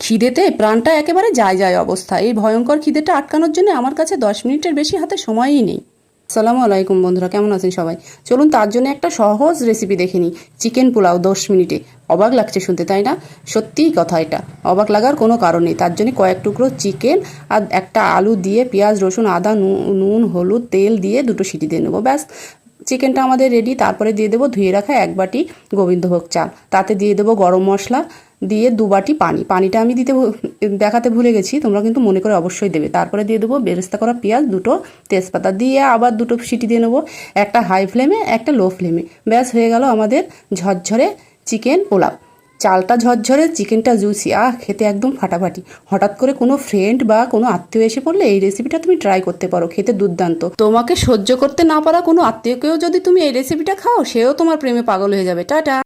খিদেতে প্রাণটা একেবারে যায় যায় অবস্থা। এই ভয়ঙ্কর খিদেটা আটকানোর জন্য আমার কাছে 10 মিনিটের বেশি হাতে সময়ই নেই। আসসালামু আলাইকুম বন্ধুরা, কেমন আছেন সবাই? চলুন তার জন্য একটা সহজ রেসিপি দেখে নিই। চিকেন পোলাও 10 মিনিটে। অবাক লাগছে শুনতে, তাই না? সত্যিই কথা, এটা অবাক লাগার কোনো কারণ নেই। তার জন্য কয়েক টুকরো চিকেন আর একটা আলু দিয়ে পেঁয়াজ রসুন আদা নুন হলুদ তেল দিয়ে 2টো সিটি দিয়ে নেবো, ব্যাস। চিকেনটা আমাদের রেডি। তারপরে দিয়ে দেবো ধুয়ে রাখা 1 বাটি গোবিন্দভোগ চাল, তাতে দিয়ে দেবো গরম মশলা, দিয়ে 2 বাটি পানি। পানিটা আমি দেখাতে ভুলে গেছি, তোমরা কিন্তু মনে করে অবশ্যই দেবে। তারপরে দিয়ে দেবো বেরেস্তা করা পেঁয়াজ, 2টো তেজপাতা দিয়ে আবার 2টো সিটি দিয়ে নেবো, একটা হাই ফ্লেমে একটা লো ফ্লেমে। ব্যাস হয়ে গেল আমাদের ঝরঝরে চিকেন পোলাও। চালটা ঝরঝরে, চিকেনটা জুসি, খেতে একদম ফাটাফাটি। হঠাৎ করে কোনো ফ্রেন্ড বা কোনো আত্মীয় এসে পড়লে এই রেসিপিটা তুমি ট্রাই করতে পারো, খেতে দুর্দান্ত। তোমাকে সহ্য করতে না পারা কোনো আত্মীয়কেও যদি তুমি এই রেসিপিটা খাও, সেও তোমার প্রেমে পাগল হয়ে যাবে। টাটা।